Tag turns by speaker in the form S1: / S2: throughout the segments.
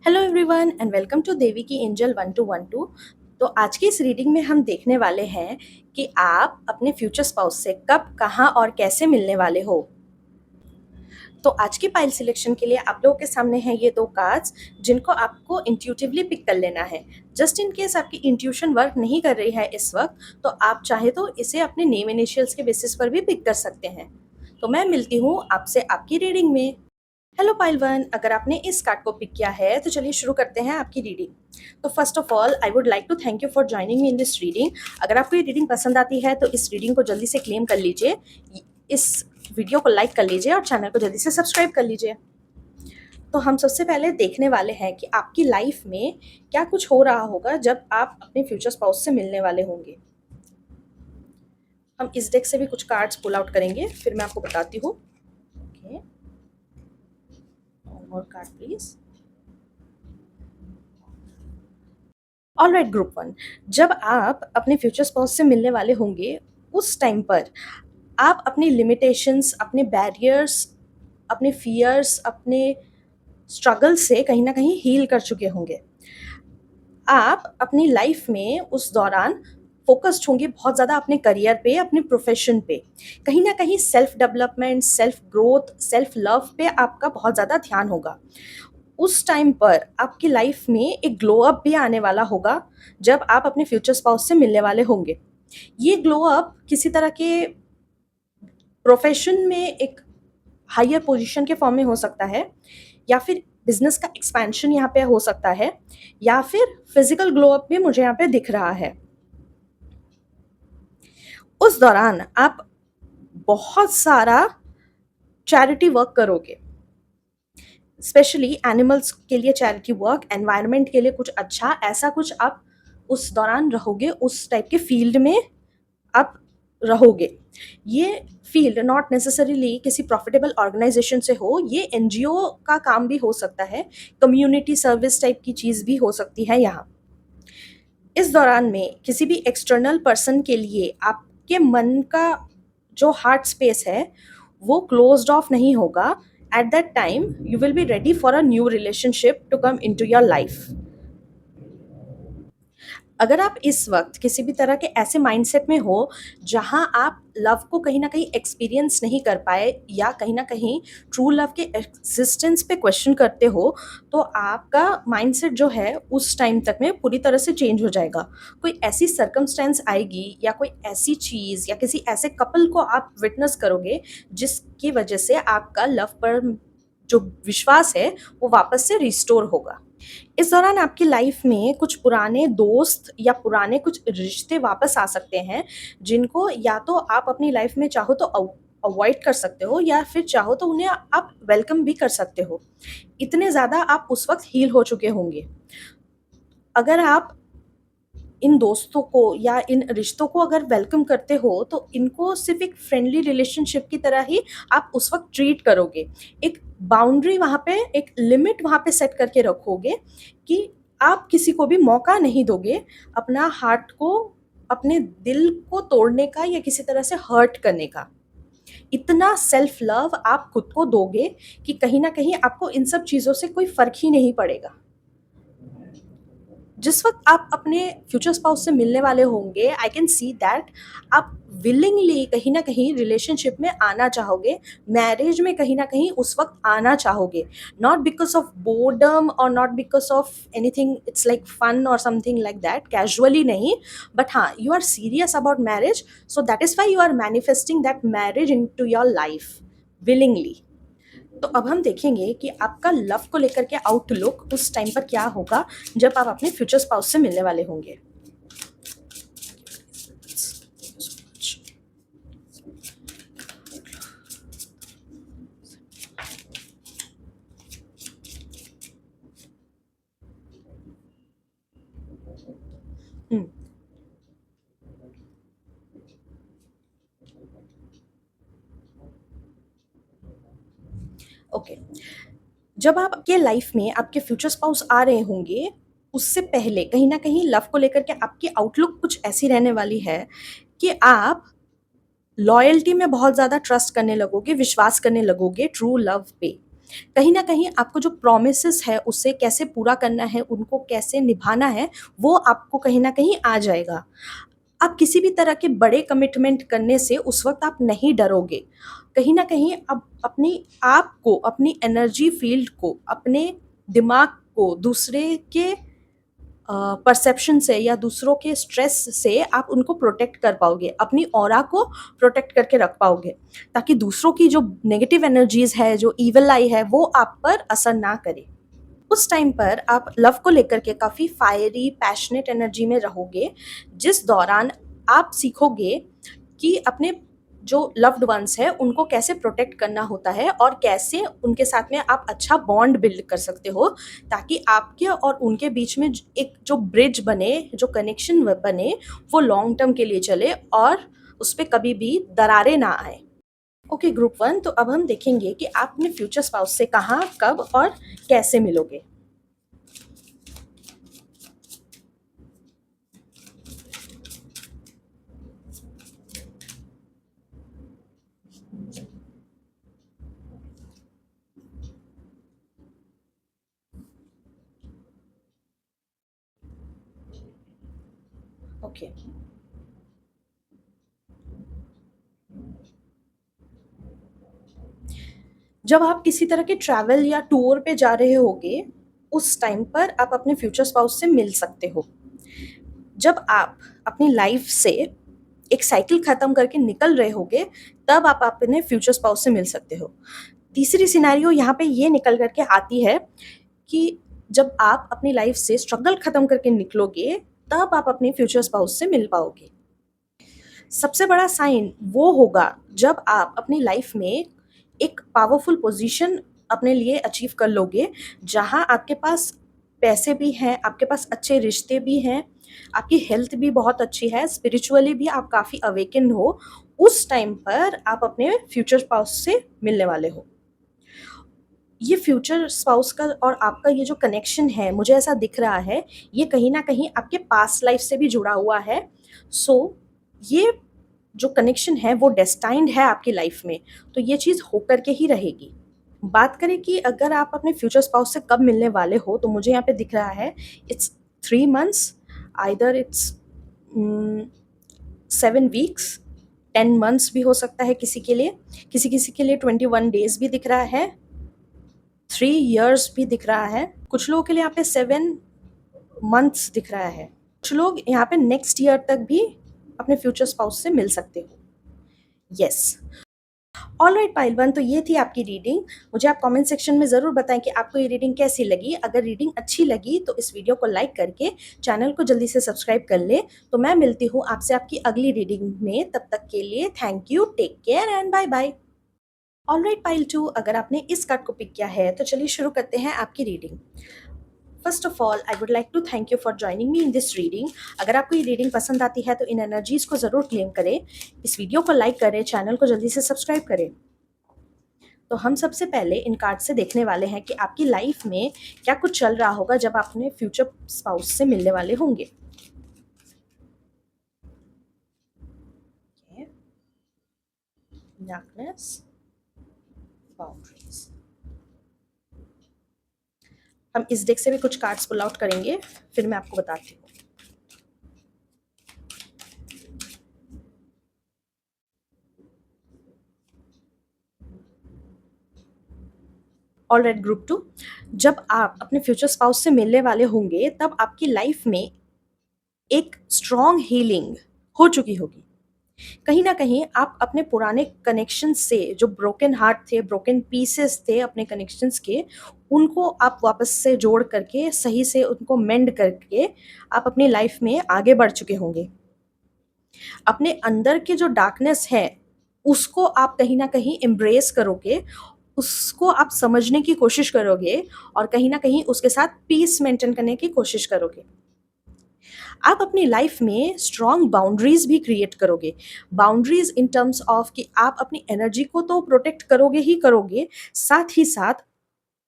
S1: Hello everyone and welcome to Devi की angel 1212। तो आज की इस रीडिंग में हम देखने वाले हैं कि आप अपने फ्यूचर स्पाउस से कब, कहाँ और कैसे मिलने वाले हो। तो आज की पाइल सिलेक्शन के लिए आप लोगों के सामने हैं ये दो कार्ड्स जिनको आपको इंट्यूटिवली पिक कर लेना है। जस्ट इन केस आपकी इंट्यूशन वर्क नहीं कर रही है इस वक्त, तो आप चाहे तो इसे अपने नेम इनिशियल्स के बेसिस पर भी पिक कर सकते हैं। तो मैं मिलती हूँ आपसे आपकी रीडिंग में। हेलो पाइल वन, अगर आपने इस कार्ड को पिक किया है तो चलिए शुरू करते हैं आपकी रीडिंग। तो first of all I would like to thank you for joining me in this reading. अगर आपको ये रीडिंग पसंद आती है तो इस रीडिंग को जल्दी से क्लेम कर लीजिए, इस वीडियो को लाइक कर लीजिए और चैनल को जल्दी से सब्सक्राइब कर लीजिए। तो हम सबसे पहले देखने वाले हैं कि आपकी लाइफ में क्या कुछ हो रहा होगा जब आप अपने फ्यूचर स्पाउस से मिलने वाले होंगे। हम इस डेक से भी कुछ कार्ड्स पुल आउट करेंगे, फिर मैं आपको बताती हूँ। ओके, और card please. Alright group one, जब आप अपने फ्यूचर स्पाउस से मिलने वाले होंगे उस टाइम पर आप अपनी लिमिटेशंस, अपने बैरियर्स, अपने फियर्स, अपने स्ट्रगल से कहीं ना कहीं हील कर चुके होंगे। आप अपनी लाइफ में उस दौरान फोकस्ड होंगे बहुत ज़्यादा अपने करियर पे, अपने प्रोफेशन पे। कहीं ना कहीं self development, self growth, self love पे आपका बहुत ज़्यादा ध्यान होगा। उस टाइम पर आपकी लाइफ में एक ग्लो अप भी आने वाला होगा जब आप अपने फ्यूचर स्पाउस से मिलने वाले होंगे। ये ग्लो अप किसी तरह के प्रोफेशन में एक हायर पोजीशन के फॉर्म में हो सकता है, या फिर बिजनेस का एक्सपेंशन यहाँ पे हो सकता है, या फिर फिजिकल ग्लो अप भी मुझे यहाँ पे दिख रहा है। उस दौरान आप बहुत सारा चैरिटी वर्क करोगे, स्पेशली एनिमल्स के लिए चैरिटी वर्क, एनवायरनमेंट के लिए कुछ अच्छा, ऐसा कुछ आप उस दौरान रहोगे, उस टाइप के फील्ड में आप रहोगे। ये फील्ड नॉट नेसेसरीली किसी प्रॉफिटेबल ऑर्गेनाइजेशन से हो, ये एनजीओ का काम भी हो सकता है, कम्युनिटी सर्विस टाइप की चीज़ भी हो सकती है यहाँ। इस दौरान में किसी भी एक्सटर्नल पर्सन के लिए आपके मन का जो हार्ट स्पेस है वो क्लोज्ड ऑफ नहीं होगा। At that time you will be ready for a new relationship to come into your life. अगर आप इस वक्त किसी भी तरह के ऐसे माइंडसेट में हो जहां आप लव को कहीं ना कहीं एक्सपीरियंस नहीं कर पाए, या कहीं ना कहीं ट्रू लव के एग्जिस्टेंस पे क्वेश्चन करते हो, तो आपका माइंडसेट जो है उस टाइम तक में पूरी तरह से चेंज हो जाएगा। कोई ऐसी सर्कमस्टेंस आएगी या कोई ऐसी चीज़ या किसी ऐसे कपल को आप विटनेस करोगे जिसकी वजह से आपका लव पर जो विश्वास है वो वापस से रिस्टोर होगा। इस दौरान आपकी लाइफ में कुछ पुराने दोस्त या पुराने कुछ रिश्ते वापस आ सकते हैं, जिनको या तो आप अपनी लाइफ में चाहो तो अवॉइड कर सकते हो, या फिर चाहो तो उन्हें आप वेलकम भी कर सकते हो। इतने ज़्यादा आप उस वक्त हील हो चुके होंगे। अगर आप इन दोस्तों को या इन रिश्तों को अगर वेलकम करते हो तो इनको सिर्फ एक फ्रेंडली रिलेशनशिप की तरह ही आप उस वक्त ट्रीट करोगे। एक बाउंड्री वहाँ पे, एक लिमिट वहाँ पे सेट करके रखोगे कि आप किसी को भी मौका नहीं दोगे अपना हार्ट को, अपने दिल को तोड़ने का या किसी तरह से हर्ट करने का। इतना सेल्फ लव आप खुद को दोगे कि कहीं ना कहीं आपको इन सब चीज़ों से कोई फर्क ही नहीं पड़ेगा। जिस वक्त आप अपने फ्यूचर स्पाउस से मिलने वाले होंगे, आई कैन सी दैट आप विलिंगली कहीं ना कहीं रिलेशनशिप में आना चाहोगे, मैरिज में कहीं ना कहीं उस वक्त आना चाहोगे। नॉट बिकॉज ऑफ बोर्डम और not because of anything it's like fun और समथिंग लाइक दैट, कैजुअली नहीं, बट हाँ, you are serious about marriage, so that is why you are manifesting that marriage into your life willingly. तो अब हम देखेंगे कि आपका love को लेकर के आउटलुक उस टाइम पर क्या होगा जब आप अपने फ्यूचर स्पाउस से मिलने वाले होंगे। ओके, जब आपके लाइफ में आपके फ्यूचर स्पाउस आ रहे होंगे उससे पहले कहीं ना कहीं लव को लेकर के आपकी आउटलुक कुछ ऐसी रहने वाली है कि आप लॉयल्टी में बहुत ज़्यादा ट्रस्ट करने लगोगे, विश्वास करने लगोगे ट्रू लव पे। कहीं न कहीं आपको जो प्रॉमिसेस है उसे कैसे पूरा करना है, उनको कैसे निभाना है, वो आपको कहीं न कहीं आ जाएगा। आप किसी भी तरह के बड़े कमिटमेंट करने से उस वक़्त आप नहीं डरोगे। कहीं न कहीं आप अपनी आप को, अपनी एनर्जी फ़ील्ड को, अपने दिमाग को दूसरे के परसेप्शन से या दूसरों के स्ट्रेस से आप उनको प्रोटेक्ट कर पाओगे, अपनी ऑरा को प्रोटेक्ट करके रख पाओगे, ताकि दूसरों की जो नेगेटिव एनर्जीज़ है, जो ईविल आई है, वो आप पर असर ना करे। उस टाइम पर आप लव को लेकर के काफ़ी फायरी, पैशनेट एनर्जी में रहोगे, जिस दौरान आप सीखोगे कि अपने जो लव्ड वन्स हैं, उनको कैसे प्रोटेक्ट करना होता है और कैसे उनके साथ में आप अच्छा बॉन्ड बिल्ड कर सकते हो, ताकि आपके और उनके बीच में एक जो ब्रिज बने, जो कनेक्शन बने, वो लॉन्ग टर्म के लिए चले और उस पे कभी भी दरारें ना आए। ओके ग्रुप वन, तो अब हम देखेंगे कि आप अपने फ्यूचर स्पाउस से कहाँ, कब और कैसे मिलोगे। ओके, जब आप किसी तरह के ट्रैवल या टूर पे जा रहे होगे, उस टाइम पर आप अपने फ्यूचर स्पाउस से मिल सकते हो। जब आप अपनी लाइफ से एक साइकिल खत्म करके निकल रहे होगे, तब आप अपने फ्यूचर स्पाउस से मिल सकते हो। तीसरी सिनेरियो यहाँ पे ये निकल कर के आती है कि जब आप अपनी लाइफ से स्ट्रगल खत्म करके निकलोगे, तब आप अपने फ्यूचर स्पाउस से मिल पाओगे। सबसे बड़ा साइन वो होगा जब आप अपनी लाइफ में एक पावरफुल पोजीशन अपने लिए अचीव कर लोगे, जहाँ आपके पास पैसे भी हैं, आपके पास अच्छे रिश्ते भी हैं, आपकी हेल्थ भी बहुत अच्छी है, स्पिरिचुअली भी आप काफ़ी अवेकन हो। उस टाइम पर आप अपने फ्यूचर स्पाउस से मिलने वाले हो। ये फ्यूचर स्पाउस का और आपका ये जो कनेक्शन है, मुझे ऐसा दिख रहा है, ये कहीं न कहीं आपके पास्ट लाइफ से भी जुड़ा हुआ है। सो ये जो कनेक्शन है वो डेस्टाइन्ड है आपकी लाइफ में, तो ये चीज़ होकर के ही रहेगी। बात करें कि अगर आप अपने फ्यूचर स्पाउस से कब मिलने वाले हो, तो मुझे यहाँ पे दिख रहा है it's 3 months, either it's 7 weeks, 10 months भी हो सकता है किसी के लिए, किसी-किसी के लिए 21 डेज़ भी दिख रहा है, 3 इयर्स भी दिख रहा है, कुछ लोगों के लिए यहाँ पे 7 मंथ्स दिख रहा है। कुछ लोग यहाँ पे नेक्स्ट ईयर तक भी अपने फ्यूचर स्पाउस से मिल सकते हो। येस। ऑलराइट पाइलवान, तो ये थी आपकी रीडिंग। मुझे आप कमेंट सेक्शन में ज़रूर बताएं कि आपको ये रीडिंग कैसी लगी। अगर रीडिंग अच्छी लगी तो इस वीडियो को लाइक करके चैनल को जल्दी से सब्सक्राइब कर ले। तो मैं मिलती हूँ आपसे आपकी अगली रीडिंग में, तब तक के लिए thank you, take care and bye bye. Alright pile 2, अगर आपने इस कार्ड को पिक किया है तो चलिए शुरू करते हैं आपकी reading. First of all I would like to thank you for joining me in this reading. अगर आपको ये रीडिंग पसंद आती है तो इन एनर्जीज़ को ज़रूर क्लेम करें, इस वीडियो को लाइक करें, चैनल को जल्दी से सब्सक्राइब करें। तो हम सबसे पहले इन कार्ड से देखने वाले हैं कि आपकी लाइफ में क्या कुछ चल रहा होगा जब आप अपने फ्यूचर स्पाउस से मिलने वाले होंगे। Darkness, boundaries. हम इस डेक से भी कुछ कार्ड्स पुल आउट करेंगे, फिर मैं आपको बताती हूँ। ऑलराइट ग्रुप 2, जब आप अपने फ्यूचर स्पाउस से मिलने वाले होंगे तब आपकी लाइफ में एक स्ट्रॉन्ग हीलिंग हो चुकी होगी। कहीं न कहीं आप अपने पुराने कनेक्शन से, जो ब्रोकन हार्ट थे, ब्रोकन पीसेस थे अपने कनेक्शंस के, उनको आप वापस से जोड़ करके, सही से उनको मेंड करके आप अपनी लाइफ में आगे बढ़ चुके होंगे। अपने अंदर के जो डार्कनेस है, उसको आप कहीं न कहीं एम्ब्रेस करोगे, उसको आप समझने की कोशिश करोगे और कहीं न कहीं उसके साथ पीस मेंटेन करने की कोशिश करोगे। आप अपनी लाइफ में स्ट्रॉन्ग बाउंड्रीज भी क्रिएट करोगे। बाउंड्रीज इन टर्म्स ऑफ कि आप अपनी एनर्जी को तो प्रोटेक्ट करोगे ही करोगे, साथ ही साथ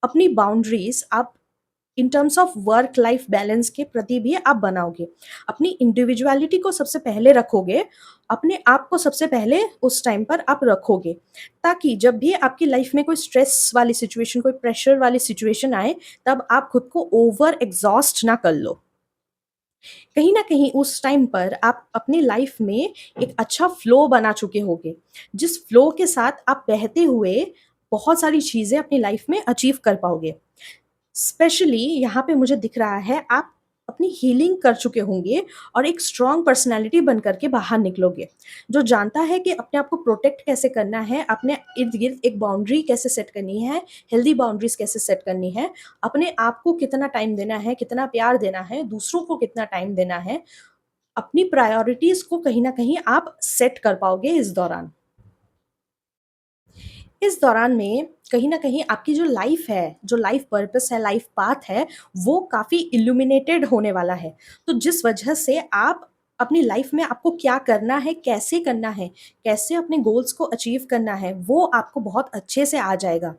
S1: अपनी बाउंड्रीज आप in terms of work life balance के प्रति भी आप बनाओगे। अपनी इंडिविजुअलिटी को सबसे पहले रखोगे, अपने आप को सबसे पहले उस टाइम पर आप रखोगे, ताकि जब भी आपकी लाइफ में कोई स्ट्रेस वाली सिचुएशन, कोई प्रेशर वाली सिचुएशन आए, तब आप खुद को ओवर एग्ज़ॉस्ट ना कर लो। कहीं न कहीं उस टाइम पर आप अपनी लाइफ में एक अच्छा फ्लो बना चुके होंगे, जिस फ्लो के साथ आप बहते हुए बहुत सारी चीज़ें अपनी लाइफ में अचीव कर पाओगे। स्पेशली यहाँ पे मुझे दिख रहा है आप अपनी हीलिंग कर चुके होंगे और एक स्ट्रॉन्ग पर्सनैलिटी बन कर के बाहर निकलोगे, जो जानता है कि अपने आप को प्रोटेक्ट कैसे करना है, अपने इर्द-गिर्द एक बाउंड्री कैसे सेट करनी है, हेल्दी बाउंड्रीज़ कैसे सेट करनी है, अपने आप को कितना टाइम देना है, कितना प्यार देना है, दूसरों को कितना टाइम देना है, अपनी प्रायोरिटीज़ को कहीं न कहीं आप सेट कर पाओगे इस दौरान। इस दौरान में कहीं न कहीं आपकी जो लाइफ़ है, जो लाइफ़ पर्पस है, लाइफ़ पाथ है, वो काफ़ी इल्यूमिनेटेड होने वाला है। तो जिस वजह से आप अपनी लाइफ़ में आपको क्या करना है, कैसे अपने गोल्स को अचीव करना है, वो आपको बहुत अच्छे से आ जाएगा।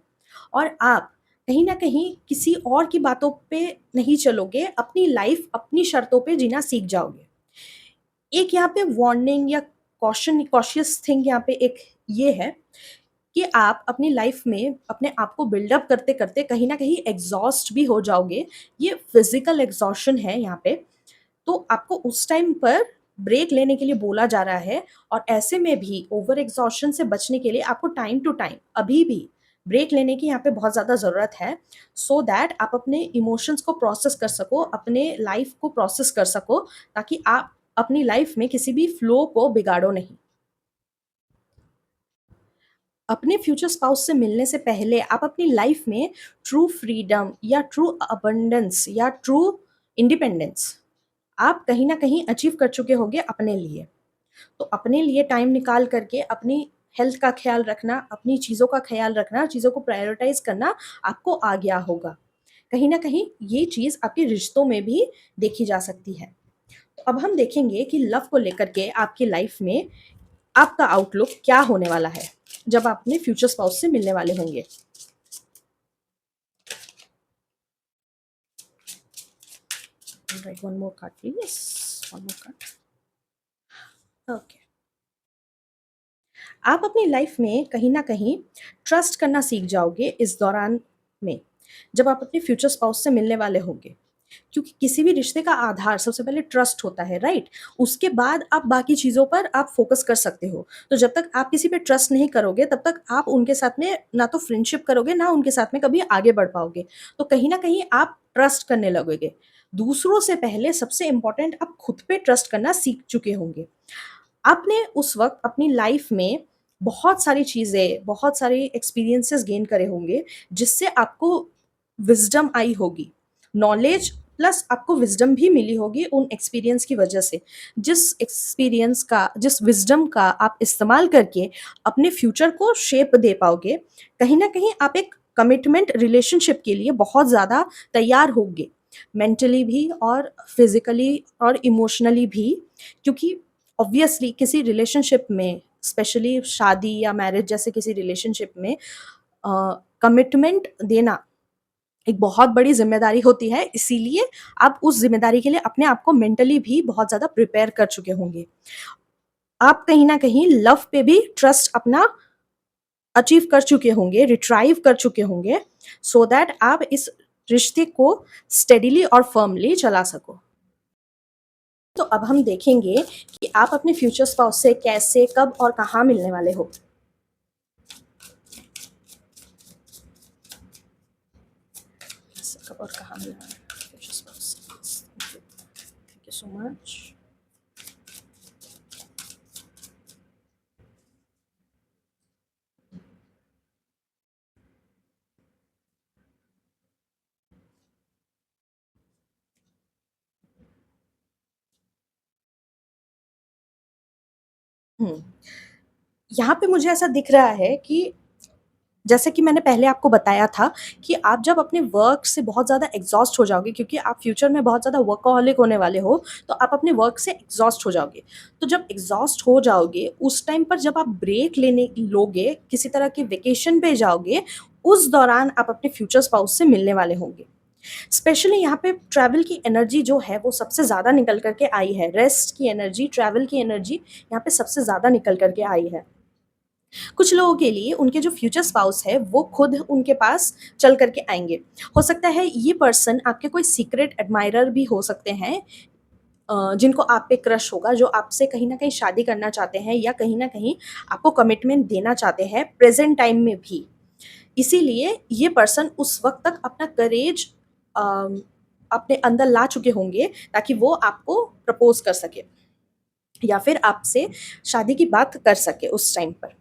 S1: और आप कहीं न कहीं किसी और की बातों पे नहीं चलोगे, अपनी लाइफ़ अपनी शर्तों पे जीना सीख जाओगे। एक यहाँ पे वार्निंग या कॉशियस थिंग यहाँ पे एक ये है कि आप अपनी लाइफ में अपने आप को बिल्डअप करते-करते कहीं न कहीं एग्ज़ॉस्ट भी हो जाओगे। ये फिज़िकल एग्ज़ॉशन है यहाँ पे। तो आपको उस टाइम पर ब्रेक लेने के लिए बोला जा रहा है, और ऐसे में भी ओवर एग्ज़ॉशन से बचने के लिए आपको टाइम टू टाइम अभी भी ब्रेक लेने की यहाँ पे बहुत ज़्यादा ज़रूरत है, सो दैट आप अपने इमोशंस को प्रोसेस कर सको, अपने लाइफ को प्रोसेस कर सको, ताकि आप अपनी लाइफ में किसी भी फ्लो को बिगाड़ो नहीं। अपने फ्यूचर स्पाउस से मिलने से पहले आप अपनी लाइफ में ट्रू फ्रीडम या ट्रू अबंडेंस या ट्रू इंडिपेंडेंस आप कहीं न कहीं अचीव कर चुके होंगे अपने लिए। तो अपने लिए टाइम निकाल करके अपनी हेल्थ का ख़्याल रखना, अपनी चीज़ों का ख़्याल रखना, चीज़ों को प्रायोरिटाइज़ करना आपको आ गया होगा। कहीं न कहीं ये चीज़ आपके रिश्तों में भी देखी जा सकती है। तो अब हम देखेंगे कि लव को लेकर के आपकी लाइफ में आपका आउटलुक क्या होने वाला है, जब आप अपने फ्यूचर स्पाउस से मिलने वाले होंगे। Right, one more card please, one more card. Okay, आप अपनी लाइफ में कहीं न कहीं ट्रस्ट करना सीख जाओगे इस दौरान में, जब आप अपने फ्यूचर स्पाउस से मिलने वाले होंगे। क्योंकि किसी भी रिश्ते का आधार सबसे पहले ट्रस्ट होता है, राइट? उसके बाद आप बाकी चीज़ों पर आप फ़ोकस कर सकते हो। तो जब तक आप किसी पे ट्रस्ट नहीं करोगे, तब तक आप उनके साथ में ना तो फ्रेंडशिप करोगे, ना उनके साथ में कभी आगे बढ़ पाओगे। तो कहीं न कहीं आप ट्रस्ट करने लगोगे। दूसरों से पहले सबसे इम्पोर्टेंट आप खुद पे ट्रस्ट करना सीख चुके होंगे। आपने उस वक़्त अपनी लाइफ़ में बहुत सारी चीज़ें, बहुत सारे एक्सपीरियंसेस गेन करे होंगे, जिससे आपको विज़डम आई होगी। नॉलेज प्लस आपको विज़डम भी मिली होगी उन एक्सपीरियंस की वजह से। जिस विज़डम का आप इस्तेमाल करके अपने फ्यूचर को शेप दे पाओगे, कहीं न कहीं आप एक कमिटमेंट रिलेशनशिप के लिए बहुत ज़्यादा तैयार होंगे। मेंटली भी और फिज़िकली और इमोशनली भी, क्योंकि ऑब्वियसली किसी रिलेशनशिप में, स्पेशली शादी या मैरिज जैसे किसी रिलेशनशिप में कमिटमेंट देना एक बहुत बड़ी ज़िम्मेदारी होती है, इसीलिए आप उस ज़िम्मेदारी के लिए अपने आप को मेंटली भी बहुत ज़्यादा प्रिपेयर कर चुके होंगे। आप कहीं न कहीं लव पे भी ट्रस्ट अपना अचीव कर चुके होंगे, रिट्राइव कर चुके होंगे, सो दैट आप इस रिश्ते को स्टेडीली और फर्मली चला सको। तो अब हम देखेंगे कि आप अपने फ्यूचर स्पाउस से कैसे, कब और कहाँ मिलने वाले हो। कैसे, कब और कहाँ मिलने वाले हो फ्यूचर स्पाउस से। Thank you so much. हुँ। यहाँ पे मुझे ऐसा दिख रहा है कि जैसे कि मैंने पहले आपको बताया था कि आप जब अपने वर्क से बहुत ज़्यादा एग्ज़ॉस्ट हो जाओगे, क्योंकि आप फ्यूचर में बहुत ज़्यादा वर्कहॉलिक होने वाले हो, तो आप अपने वर्क से एग्ज़ॉस्ट हो जाओगे। तो जब एग्ज़ॉस्ट हो जाओगे, उस टाइम पर जब आप ब्रेक लेने लोगे, किसी तरह के वेकेशन पे जाओगे, उस दौरान आप अपने फ्यूचर स्पाउस से मिलने वाले होंगे। स्पेशली यहाँ पे ट्रैवल की एनर्जी जो है वो सबसे ज़्यादा निकल कर के आई है। रेस्ट की एनर्जी, ट्रैवल की एनर्जी यहाँ पे सबसे ज़्यादा निकल कर के आई है। कुछ लोगों के लिए उनके जो फ्यूचर स्पाउस है वो खुद उनके पास चल कर के आएँगे। हो सकता है ये पर्सन आपके कोई सीक्रेट एडमायरर भी हो सकते हैं, जिनको आप पे क्रश होगा, जो आपसे कहीं न कहीं शादी करना चाहते हैं या कहीं न कहीं आपको कमिटमेंट देना चाहते हैं प्रेज़ेंट टाइम में भी। इसीलिए ये पर्सन उस वक़्त तक अपना करेज अम, अपने अंदर ला चुके होंगे ताकि वो आपको प्रपोज़ कर सके या फिर आपसे शादी की बात कर सके उस टाइम पर।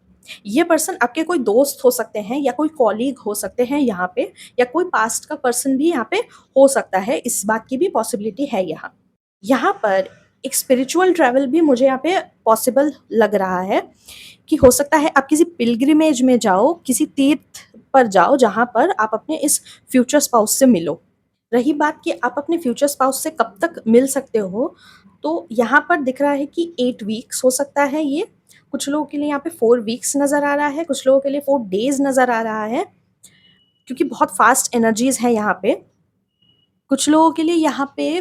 S1: ये पर्सन आपके कोई दोस्त हो सकते हैं या कोई कॉलीग हो सकते हैं यहाँ पे, या कोई पास्ट का पर्सन भी यहाँ पे हो सकता है, इस बात की भी पॉसिबिलिटी है यहाँ। यहाँ पर एक स्पिरिचुअल ट्रैवल भी मुझे यहाँ पे पॉसिबल लग रहा है कि हो सकता है आप किसी पिलग्रिमेज में जाओ, किसी तीर्थ पर जाओ जहाँ पर आप अपने इस फ्यूचर स्पाउस से मिलो। रही बात कि आप अपने फ्यूचर स्पाउस से कब तक मिल सकते हो, तो यहाँ पर दिख रहा है कि 8 वीक्स हो सकता है ये। कुछ लोगों के लिए यहाँ पे 4 वीक्स नज़र आ रहा है, कुछ लोगों के लिए 4 डेज़ नज़र आ रहा है, क्योंकि बहुत फ़ास्ट एनर्जीज़ हैं यहाँ पे। कुछ लोगों के लिए यहाँ पे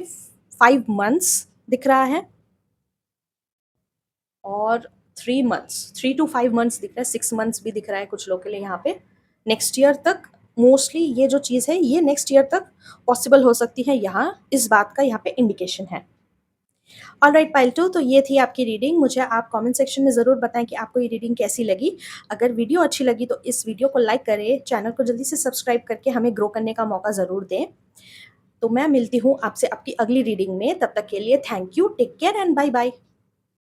S1: 5 मंथ्स दिख रहा है और 3 मंथ्स, 3 टू 5 मंथ्स दिख रहा है, 6 मंथ्स भी दिख रहा है कुछ लोगों के लिए यहाँ पे। नेक्स्ट ईयर तक मोस्टली ये जो चीज़ है ये नेक्स्ट ईयर तक पॉसिबल हो सकती है, यहाँ इस बात का यहाँ पे इंडिकेशन है। ऑलराइट पाइल 2, तो ये थी आपकी रीडिंग। मुझे आप कमेंट सेक्शन में ज़रूर बताएं कि आपको ये रीडिंग कैसी लगी। अगर वीडियो अच्छी लगी तो इस वीडियो को लाइक करें, चैनल को जल्दी से सब्सक्राइब करके हमें ग्रो करने का मौका ज़रूर दें। तो मैं मिलती हूँ आपसे आपकी अगली रीडिंग में, तब तक के लिए thank you, take care and bye bye.